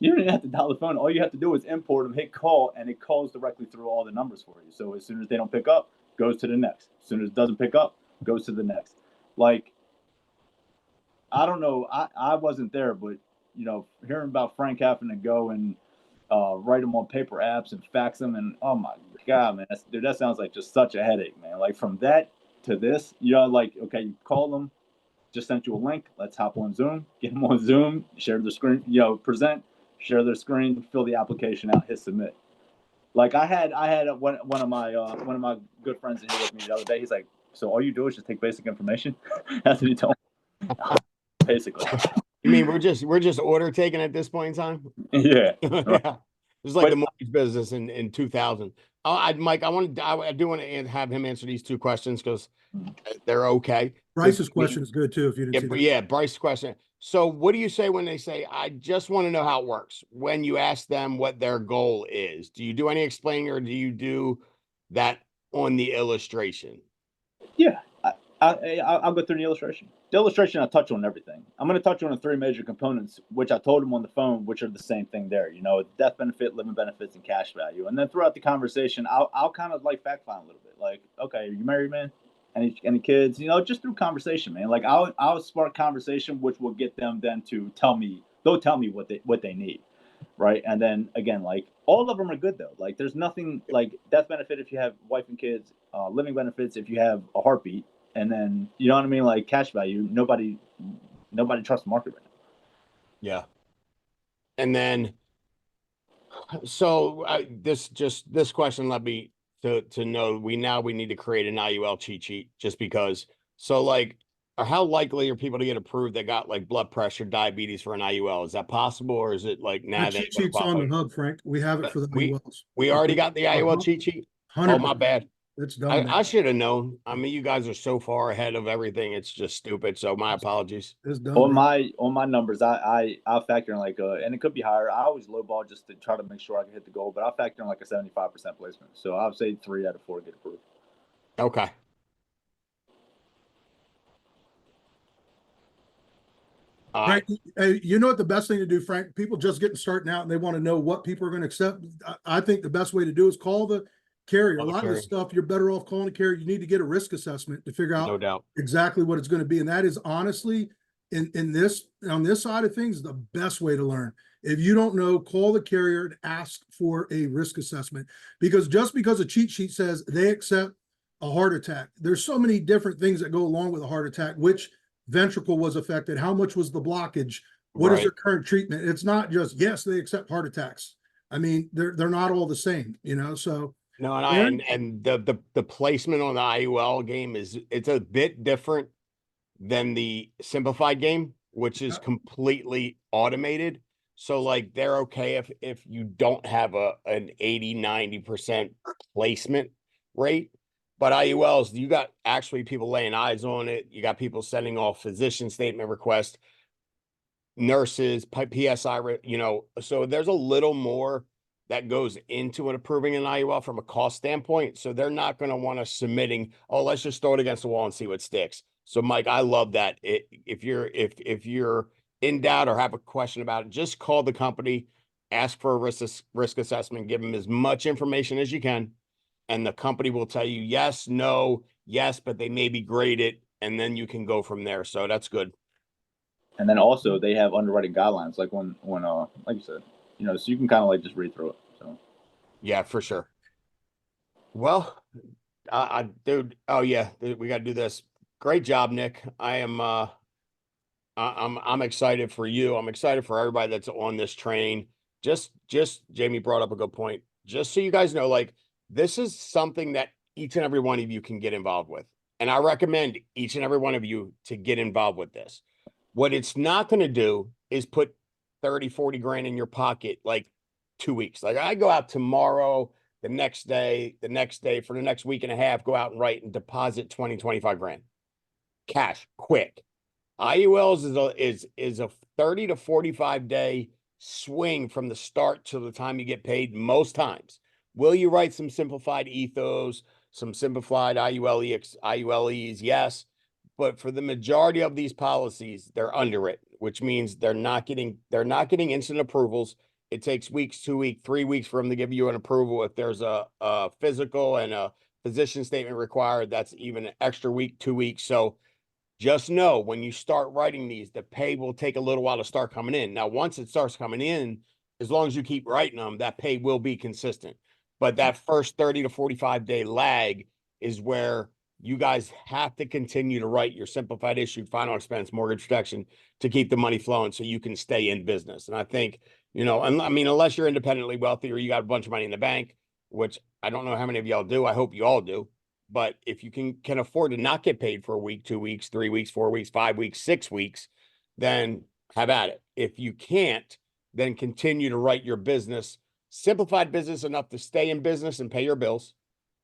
You don't even have to dial the phone. All you have to do is import them, hit call, and it calls directly through all the numbers for you. So as soon as they don't pick up, goes to the next. As soon as it doesn't pick up, goes to the next. Like, I don't know. I wasn't there, but, hearing about Frank having to go and write them on paper apps and fax them, and oh my God, man, that sounds like just such a headache, man. Like, from that to this, like, okay, you call them, just sent you a link. Let's hop on Zoom, get them on Zoom, share the screen, present, share their screen, fill the application out, hit submit. Like, I had one of my good friends in here with me the other day. He's like, so all you do is just take basic information? That's what he told me. Basically. You mean we're just order taking at this point in time? Yeah. Yeah. It's like the mortgage business in 2000. Mike, I do want to have him answer these 2 questions because they're okay. Bryce's question is good too, if you didn't see that. Yeah, Bryce's question. So what do you say when they say, I just want to know how it works? When you ask them what their goal is, do you do any explaining, or do you do that on the illustration? Yeah. I'll go through the illustration. The illustration, I'll touch on everything. I'm going to touch on the three major components, which I told him on the phone, which are the same thing there. You know, death benefit, living benefits, and cash value. And then throughout the conversation, I'll kind of like fact find a little bit. Like, okay, are you married, man? Any kids? You know, just through conversation, man. Like I'll spark conversation, which will get them then to tell me. They'll tell me what they need, right? And then again, like all of them are good though. Like there's nothing like death benefit if you have wife and kids, living benefits if you have a heartbeat. And then, you know what I mean? Like cash value, nobody trusts the market right now. Yeah. And then, so this question led me to know we need to create an IUL cheat sheet just because. So like, how likely are people to get approved that got like blood pressure, diabetes for an IUL? Is that possible, or is it like That cheat sheet's on the hub, Frank. We have it for the IULs. We already got the IUL cheat sheet. Oh, my bad. It's done. I should have known. I mean, you guys are so far ahead of everything. It's just stupid. So my apologies. It's done. On my numbers, I'll factor in like and it could be higher. I always lowball just to try to make sure I can hit the goal, but I'll factor in like a 75% placement. So I would say 3 out of 4 get approved. Okay. Right. You know what the best thing to do, Frank? People just getting starting out and they want to know what people are going to accept. I think the best way to do is call the carrier. A lot of the stuff you're better off calling the carrier. You need to get a risk assessment to figure out no doubt exactly what it's going to be. And that is honestly on this side of things, the best way to learn. If you don't know, call the carrier and ask for a risk assessment, because just because a cheat sheet says they accept a heart attack, there's so many different things that go along with a heart attack, which ventricle was affected, how much was the blockage, what is their current treatment. It's not just, yes, they accept heart attacks. I mean, they're not all the same, you know. So no, and the placement on the IUL game it's a bit different than the simplified game, which is completely automated. So like they're okay if you don't have an 80-90% placement rate. But IULs, you got actually people laying eyes on it. You got people sending off physician statement requests, nurses, PSI, you know, so there's a little more that goes into an approving an IUL from a cost standpoint. So they're not going to want us submitting, oh, let's just throw it against the wall and see what sticks. So Mike, I love that. If you're in doubt or have a question about it, just call the company, ask for a risk assessment, give them as much information as you can. And the company will tell you yes, no, yes, but they may be graded, and then you can go from there. So that's good. And then also they have underwriting guidelines, like when like you said, you know, so you can kind of like just read through it. So yeah, for sure. Well, dude, oh yeah, we got to do this. Great job, Nick. I'm excited for you. I'm excited for everybody that's on this train. Just Jamie brought up a good point. Just so you guys know, like, this is something that each and every one of you can get involved with. And I recommend each and every one of you to get involved with this. What it's not going to do is put 30, 40 grand in your pocket like 2 weeks. Like I go out tomorrow, the next day, for the next week and a half, go out and write and deposit 20, 25 grand. Cash, quick. IULs is a 30 to 45 day swing from the start to the time you get paid most times. Will you write some simplified ethos, some simplified IULEs? Yes. But for the majority of these policies, they're underwritten, which means they're not getting instant approvals. It takes weeks, 2 weeks, 3 weeks for them to give you an approval. If there's a physical and a physician statement required, that's even an extra week, 2 weeks. So just know when you start writing these, the pay will take a little while to start coming in. Now, once it starts coming in, as long as you keep writing them, that pay will be consistent. But that first 30 to 45 day lag is where you guys have to continue to write your simplified issued final expense mortgage protection to keep the money flowing so you can stay in business. And I think, you know, I mean, unless you're independently wealthy or you got a bunch of money in the bank, which I don't know how many of y'all do. I hope you all do. But if you can afford to not get paid for a week, 2 weeks, 3 weeks, 4 weeks, 5 weeks, 6 weeks, then have at it. If you can't, then continue to write your business, simplified business enough to stay in business and pay your bills.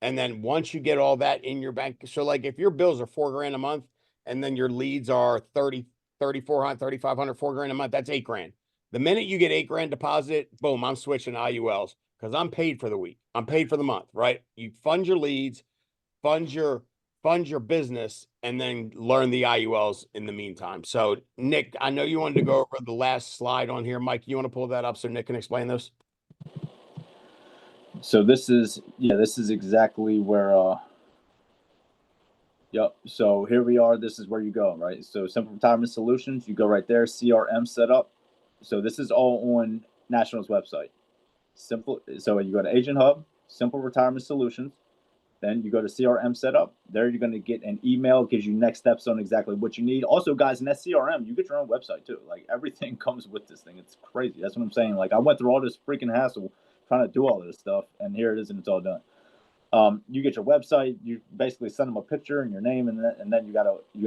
And then once you get all that in your bank, so like if your bills are $4 grand a month and then your leads are 30, 3,400, 3,500, $4 grand a month, that's $8 grand. The minute you get $8 grand deposit, boom, I'm switching to IULs because I'm paid for the week. I'm paid for the month, right? You fund your leads, fund your fund your business and then learn the IULs in the meantime. So Nick, I know you wanted to go over the last slide on here. Mike, you want to pull that up so Nick can explain this? So this is exactly where yep. So here we are. This is where you go, right? So Simple Retirement Solutions, you go right there, CRM setup. So this is all on National's website. Simple. So you go to Agent Hub, Simple Retirement Solutions. Then you go to CRM setup. There you're going to get an email, gives you next steps on exactly what you need. Also, guys, in that CRM, you get your own website too. Like everything comes with this thing. It's crazy. That's what I'm saying. Like I went through all this freaking hassle trying to do all this stuff, and here it is, and it's all done. You get your website. You basically send them a picture and your name, and then you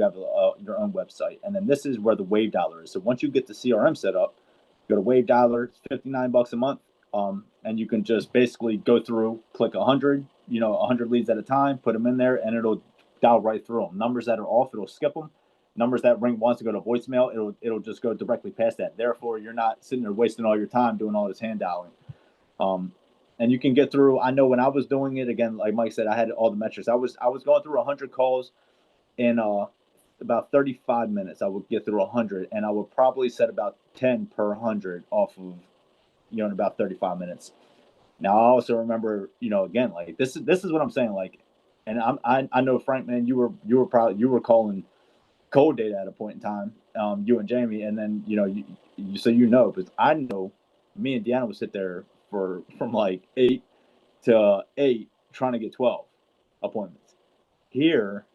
have your own website. And then this is where the Wave Dialer is. So once you get the CRM set up, go to Wave Dialer. It's $59 a month. And you can just basically go through, click 100 leads at a time, put them in there, and it'll dial right through them. Numbers that are off, it'll skip them. Numbers that ring once to go to voicemail, it'll just go directly past that. Therefore, you're not sitting there wasting all your time doing all this hand dialing. And you can get through. I know when I was doing it, again, like Mike said, I had all the metrics. I was going through 100 calls in about 35 minutes. I would get through 100, and I would probably set about 10 per 100 off of, in about 35 minutes. Now I also remember, again, like this is what I'm saying. Like, and I know Frank, man, you were calling cold data at a point in time, you and Jamie, and then because I know me and Deanna would sit there from like 8 to 8 trying to get 12 appointments. Here,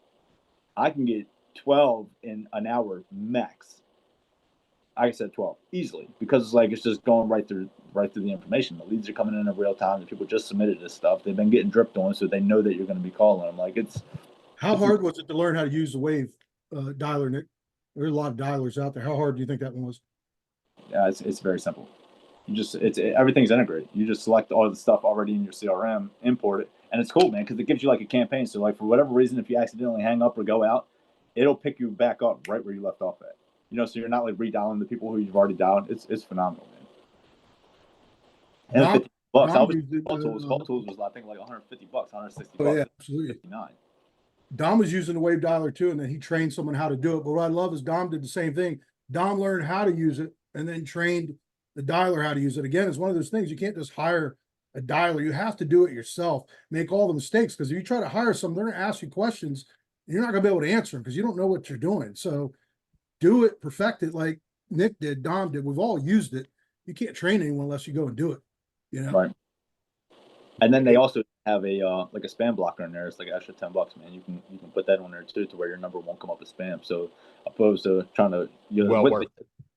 I can get 12 in an hour max. I said 12 easily because it's just going right through the information. The leads are coming in real time. The people just submitted this stuff. They've been getting dripped on, so they know that you're going to be calling them. Like How hard was it to learn how to use the Wave dialer, Nick? There's a lot of dialers out there. How hard do you think that one was? Yeah, it's very simple. Everything's integrated. You just select all the stuff already in your CRM, import it, and it's cool, man, because it gives you like a campaign. So like for whatever reason, if you accidentally hang up or go out, it'll pick you back up right where you left off at. So you're not like redialing the people who you've already dialed. It's phenomenal, man. And $50. Call tools was I think like $150, $160. Oh yeah, absolutely. $59. Dom was using the Wave Dialer too, and then he trained someone how to do it. But what I love is Dom did the same thing. Dom learned how to use it and then trained the dialer how to use it. Again, it's one of those things you can't just hire a dialer. You have to do it yourself, make all the mistakes, because if you try to hire someone, they're going to ask you questions. You're not going to be able to answer them because you don't know what you're doing. So do it, perfect it like Nick did, Dom did. We've all used it. You can't train anyone unless you go and do it. Right. And then they also have a like a spam blocker in there. It's like an extra $10, man. You can put that on there too, to where your number won't come up as spam. So opposed to trying to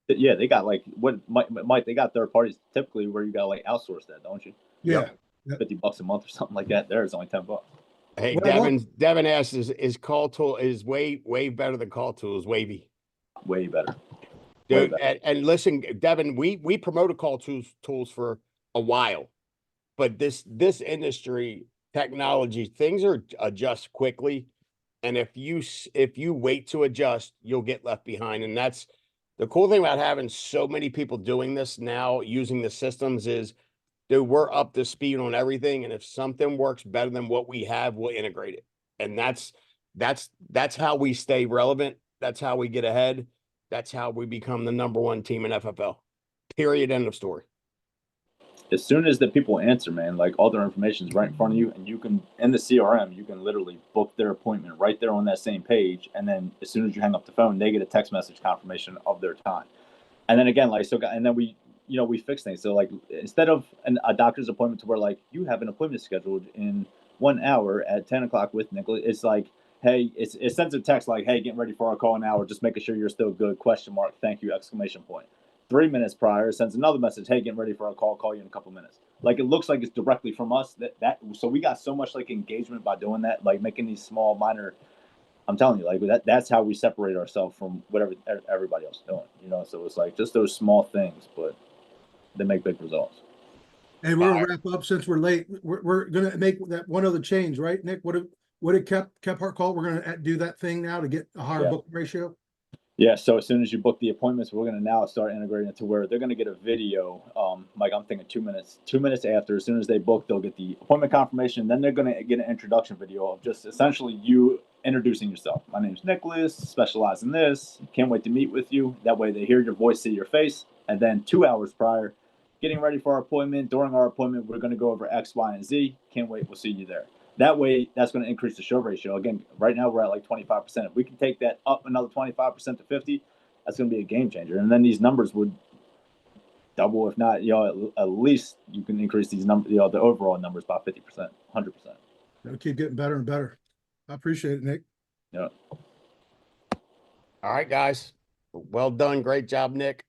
yeah, they got like Mike, they got third parties typically where you got like outsource that, don't you? Yeah. $50 a month or something like that. There it's only $10. Hey, Devin asks, is call tool is way better than call tools? Wavy. Way better. Dude, and listen, Devin, we promoted call tools for a while, but this industry technology things adjust quickly, and if you wait to adjust, you'll get left behind. And that's the cool thing about having so many people doing this now, using the systems is, dude, we're up to speed on everything, and if something works better than what we have, we'll integrate it. And that's how we stay relevant. That's how we get ahead. That's how we become the #1 team in FFL. Period. End of story. As soon as the people answer, man, like all their information is right in front of you, and you can, in the CRM, you can literally book their appointment right there on that same page. And then as soon as you hang up the phone, they get a text message confirmation of their time. And then again, and then we fix things. So like instead of a doctor's appointment to where like you have an appointment scheduled in 1 hour at 10 o'clock with Nicholas, it's like, hey, it sends a text like, hey, getting ready for our call in an hour, just making sure you're still good, ? Thank you, ! 3 minutes prior, it sends another message, hey, getting ready for our call you in a couple minutes. Like it looks like it's directly from us. So we got so much like engagement by doing that, like making these small minor, I'm telling you, like that's how we separate ourselves from whatever everybody else is doing, so it's like just those small things, but they make big results. Hey, we're gonna wrap up since we're late. We're gonna make that one other change, right, Nick? What did Kephart call? We're gonna do that thing now to get a higher book ratio. Yeah. So as soon as you book the appointments, we're gonna now start integrating it to where they're gonna get a video. Like I'm thinking 2 minutes. 2 minutes after, as soon as they book, they'll get the appointment confirmation. Then they're gonna get an introduction video of just essentially you introducing yourself. My name is Nicholas, specialize in this. Can't wait to meet with you. That way they hear your voice, see your face. And then 2 hours prior, getting ready for our appointment. During our appointment, we're going to go over X, Y, and Z. Can't wait. We'll see you there. That way, that's going to increase the show ratio. Again, right now we're at like 25%. If we can take that up another 25% to 50, that's going to be a game changer. And then these numbers would double, if not, at least you can increase these numbers, the overall numbers by 50%, 100%. It'll keep getting better and better. I appreciate it, Nick. Yeah. All right, guys. Well done. Great job, Nick.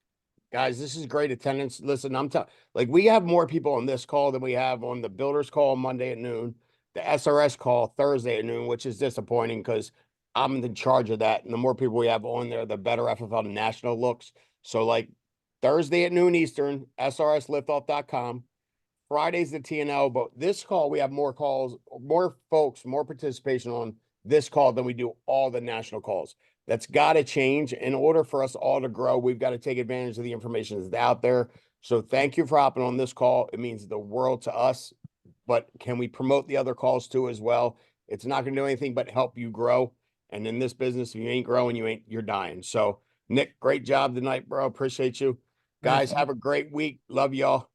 Guys, this is great attendance. Listen, I'm telling, like, we have more people on this call than we have on the builders call Monday at noon, the SRS call Thursday at noon, which is disappointing because I'm in charge of that. And the more people we have on there, the better FFL National looks. So, like, Thursday at noon Eastern, srsliftoff.com. Friday's the TNL, but this call, we have more calls, more folks, more participation on this call than we do all the national calls. That's got to change. In order for us all to grow, we've got to take advantage of the information that's out there. So thank you for hopping on this call. It means the world to us, but can we promote the other calls too as well? It's not going to do anything but help you grow. And in this business, if you ain't growing, you're dying. So Nick, great job tonight, bro. Appreciate you. Guys, have a great week. Love y'all.